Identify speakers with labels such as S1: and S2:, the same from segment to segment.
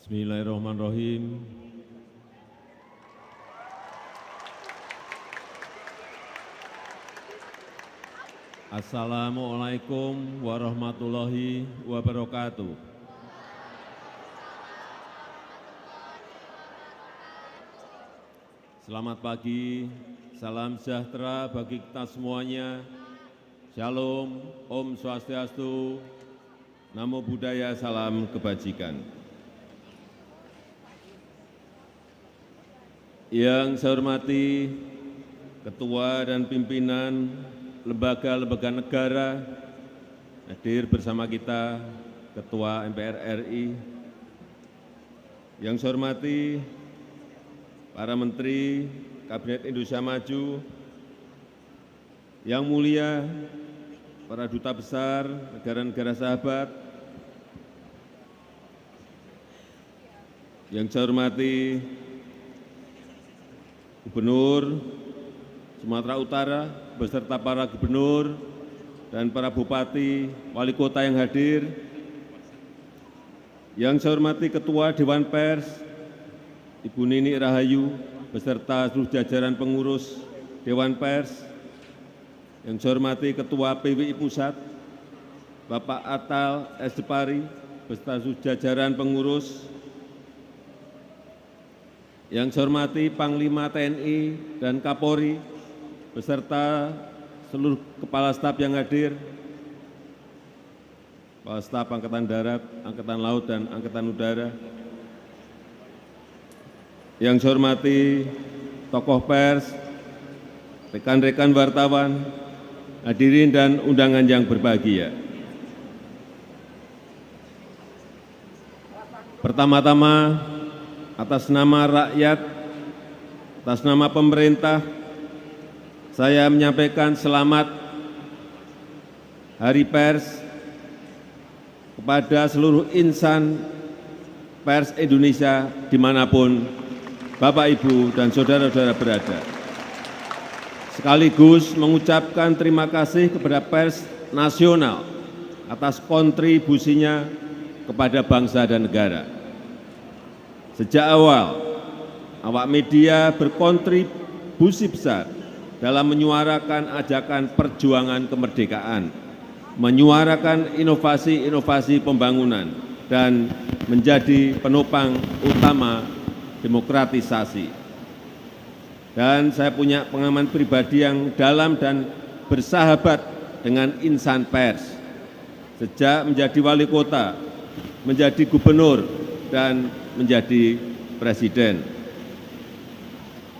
S1: Bismillahirrahmanirrahim. Assalamualaikum warahmatullahi wabarakatuh. Selamat pagi, salam sejahtera bagi kita semuanya. Shalom, Om Swastiastu, Namo Buddhaya, salam kebajikan. Yang saya hormati Ketua dan Pimpinan Lembaga-Lembaga Negara, hadir bersama kita Ketua MPR RI. Yang saya hormati para Menteri Kabinet Indonesia Maju, yang mulia para Duta Besar negara-negara sahabat, yang saya hormati Gubernur Sumatera Utara beserta para gubernur dan para bupati, wali kota yang hadir, yang saya hormati Ketua Dewan Pers, Ibu Nini Rahayu, beserta seluruh jajaran pengurus Dewan Pers, yang saya hormati Ketua PWI Pusat, Bapak Atal S. Depari, beserta seluruh jajaran pengurus, yang saya hormati Panglima TNI dan Kapolri, beserta seluruh Kepala Staf yang hadir, Kepala Staf Angkatan Darat, Angkatan Laut, dan Angkatan Udara. Yang saya hormati tokoh pers, rekan-rekan wartawan, hadirin dan undangan yang berbahagia. Pertama-tama, atas nama rakyat, atas nama pemerintah, saya menyampaikan selamat Hari Pers kepada seluruh insan pers Indonesia dimanapun Bapak, Ibu, dan saudara-saudara berada. Sekaligus mengucapkan terima kasih kepada pers nasional atas kontribusinya kepada bangsa dan negara. Sejak awal, awak media berkontribusi besar dalam menyuarakan ajakan perjuangan kemerdekaan, menyuarakan inovasi-inovasi pembangunan, dan menjadi penopang utama demokratisasi. Dan saya punya pengalaman pribadi yang dalam dan bersahabat dengan insan pers. Sejak menjadi wali kota, menjadi gubernur, dan menjadi presiden.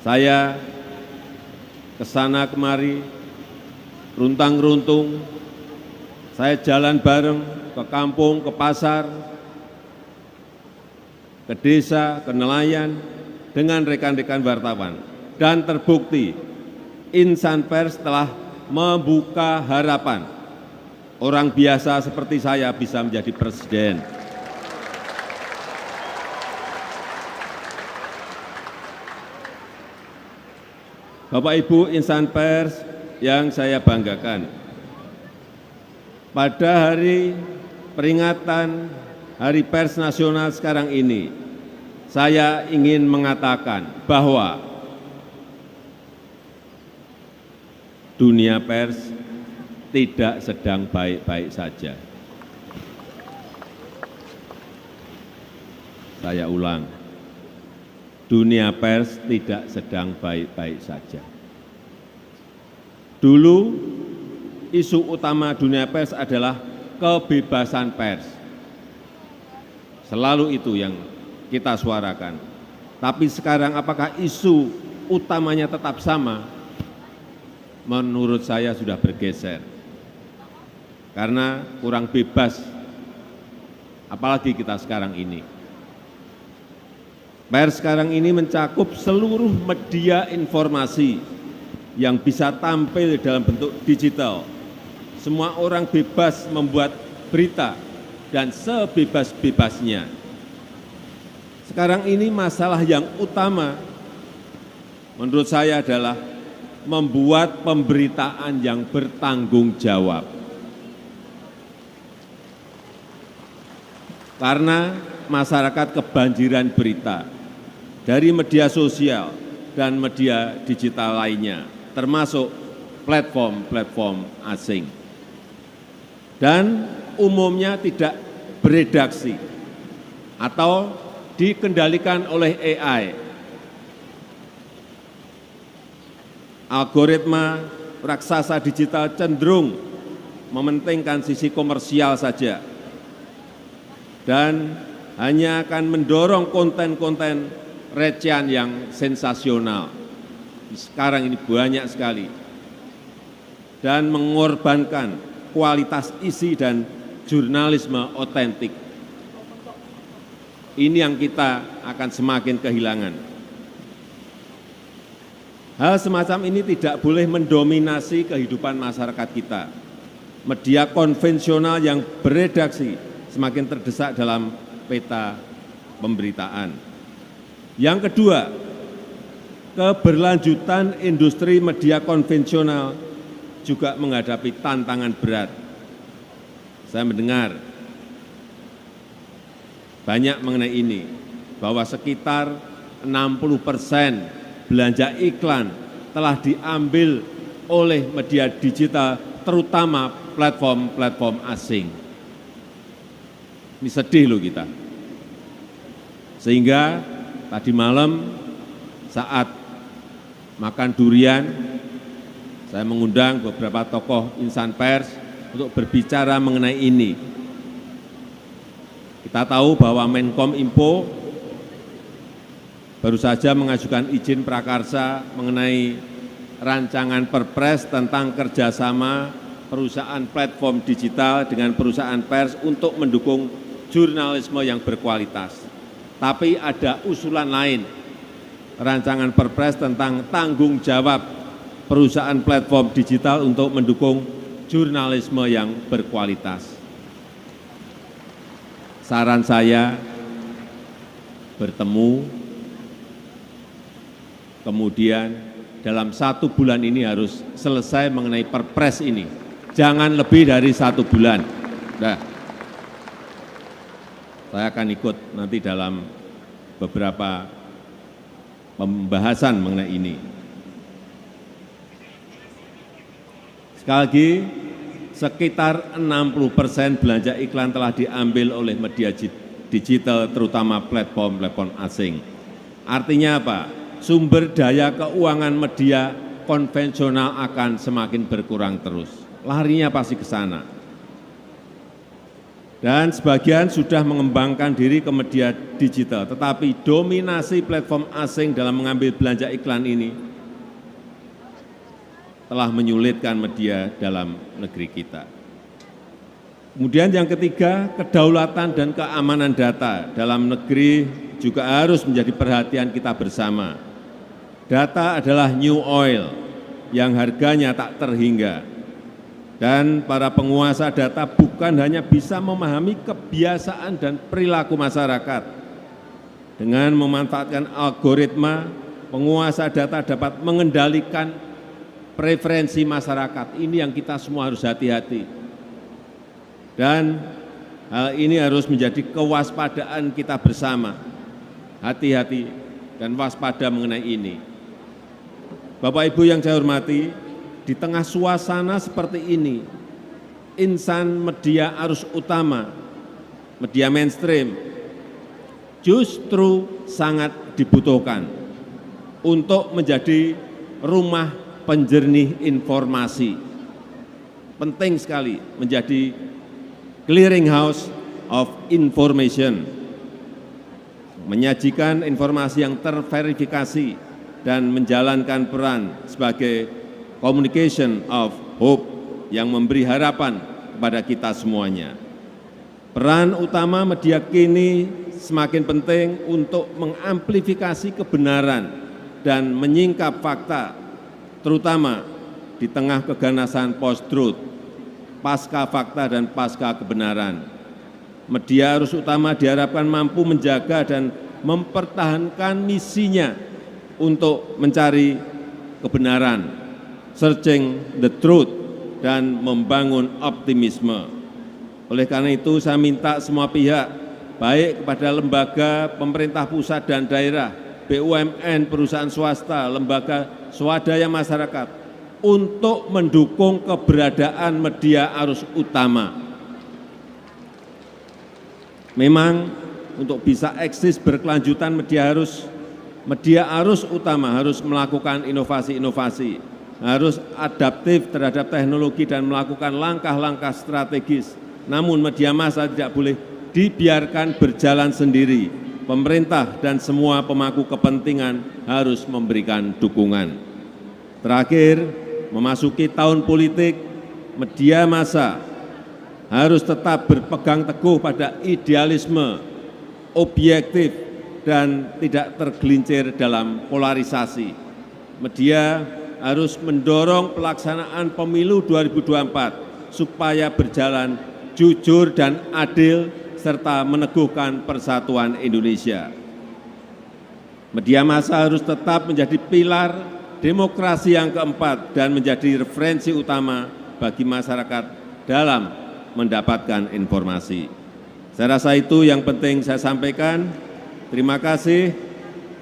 S1: Saya kesana kemari, runtang-runtung, saya jalan bareng ke kampung, ke pasar, ke desa, ke nelayan, dengan rekan-rekan wartawan. Dan terbukti, insan pers telah membuka harapan orang biasa seperti saya bisa menjadi presiden. Bapak Ibu insan pers yang saya banggakan, pada hari peringatan Hari Pers Nasional sekarang ini, saya ingin mengatakan bahwa dunia pers tidak sedang baik-baik saja. Saya ulang, dunia pers tidak sedang baik-baik saja. Dulu, isu utama dunia pers adalah kebebasan pers. Selalu itu yang kita suarakan. Tapi sekarang apakah isu utamanya tetap sama? Menurut saya sudah bergeser. Karena kurang bebas, apalagi kita sekarang ini. Pers sekarang ini mencakup seluruh media informasi yang bisa tampil dalam bentuk digital. Semua orang bebas membuat berita dan sebebas-bebasnya. Sekarang ini masalah yang utama menurut saya adalah membuat pemberitaan yang bertanggung jawab. Karena masyarakat kebanjiran berita dari media sosial dan media digital lainnya, termasuk platform-platform asing. Dan umumnya tidak beredaksi atau dikendalikan oleh AI. Algoritma raksasa digital cenderung mementingkan sisi komersial saja dan hanya akan mendorong konten-konten recehan yang sensasional. Sekarang ini banyak sekali dan mengorbankan kualitas isi dan jurnalisme otentik. Ini yang kita akan semakin kehilangan. Hal semacam ini tidak boleh mendominasi kehidupan masyarakat kita. Media konvensional yang beredaksi semakin terdesak dalam peta pemberitaan. Yang kedua, keberlanjutan industri media konvensional juga menghadapi tantangan berat. Saya mendengar banyak mengenai ini, bahwa sekitar 60% belanja iklan telah diambil oleh media digital, terutama platform-platform asing. Ini sedih loh kita. Sehingga tadi malam saat makan durian, saya mengundang beberapa tokoh insan pers untuk berbicara mengenai ini. Kita tahu bahwa Menkominfo baru saja mengajukan izin prakarsa mengenai rancangan perpres tentang kerjasama perusahaan platform digital dengan perusahaan pers untuk mendukung jurnalisme yang berkualitas. Tapi ada usulan lain, rancangan perpres tentang tanggung jawab perusahaan platform digital untuk mendukung jurnalisme yang berkualitas. Saran saya, bertemu, kemudian dalam 1 bulan ini harus selesai mengenai perpres ini. Jangan lebih dari 1 bulan. Nah, saya akan ikut nanti dalam beberapa pembahasan mengenai ini. Sekali lagi, sekitar 60% belanja iklan telah diambil oleh media digital, terutama platform-platform asing. Artinya apa? Sumber daya keuangan media konvensional akan semakin berkurang terus. Larinya pasti ke sana. Dan sebagian sudah mengembangkan diri ke media digital, tetapi dominasi platform asing dalam mengambil belanja iklan ini telah menyulitkan media dalam negeri kita. Kemudian yang ketiga, kedaulatan dan keamanan data dalam negeri juga harus menjadi perhatian kita bersama. Data adalah new oil yang harganya tak terhingga. Dan para penguasa data bukan hanya bisa memahami kebiasaan dan perilaku masyarakat. Dengan memanfaatkan algoritma, penguasa data dapat mengendalikan preferensi masyarakat. Ini yang kita semua harus hati-hati. Dan hal ini harus menjadi kewaspadaan kita bersama. Hati-hati dan waspada mengenai ini. Bapak Ibu yang saya hormati, di tengah suasana seperti ini, insan media arus utama, media mainstream, justru sangat dibutuhkan untuk menjadi rumah penjernih informasi. Penting sekali menjadi clearing house of information, menyajikan informasi yang terverifikasi dan menjalankan peran sebagai communication of hope yang memberi harapan kepada kita semuanya. Peran utama media kini semakin penting untuk mengamplifikasi kebenaran dan menyingkap fakta, terutama di tengah keganasan post-truth, pasca fakta dan pasca kebenaran. Media arus utama diharapkan mampu menjaga dan mempertahankan misinya untuk mencari kebenaran, searching the truth, dan membangun optimisme. Oleh karena itu, saya minta semua pihak baik kepada lembaga pemerintah pusat dan daerah, BUMN, perusahaan swasta, lembaga swadaya masyarakat, untuk mendukung keberadaan media arus utama. Memang untuk bisa eksis berkelanjutan media arus utama harus melakukan inovasi-inovasi, harus adaptif terhadap teknologi dan melakukan langkah-langkah strategis. Namun media massa tidak boleh dibiarkan berjalan sendiri. Pemerintah dan semua pemangku kepentingan harus memberikan dukungan. Terakhir, memasuki tahun politik, media massa harus tetap berpegang teguh pada idealisme, objektif, dan tidak tergelincir dalam polarisasi. Media harus mendorong pelaksanaan pemilu 2024 supaya berjalan jujur dan adil serta meneguhkan persatuan Indonesia. Media massa harus tetap menjadi pilar demokrasi yang keempat dan menjadi referensi utama bagi masyarakat dalam mendapatkan informasi. Saya rasa itu yang penting saya sampaikan. Terima kasih.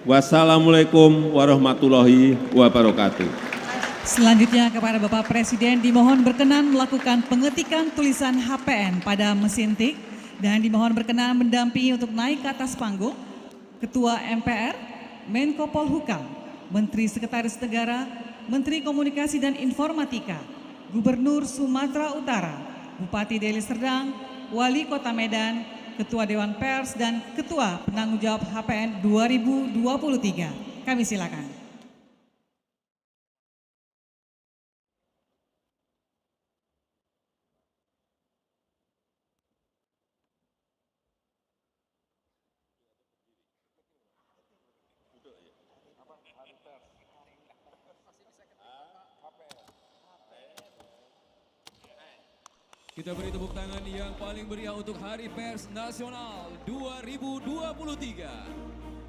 S1: Wassalamualaikum warahmatullahi wabarakatuh.
S2: Selanjutnya kepada Bapak Presiden dimohon berkenan melakukan pengetikan tulisan HPN pada mesin tik dan dimohon berkenan mendampingi untuk naik ke atas panggung Ketua MPR, Menko Polhukam, Menteri Sekretaris Negara, Menteri Komunikasi dan Informatika, Gubernur Sumatera Utara, Bupati Deli Serdang, Wali Kota Medan, Ketua Dewan Pers dan Ketua Penanggung Jawab HPN 2023. Kami silakan.
S3: Kita beri tepuk tangan yang paling meriah untuk Hari Pers Nasional 2023.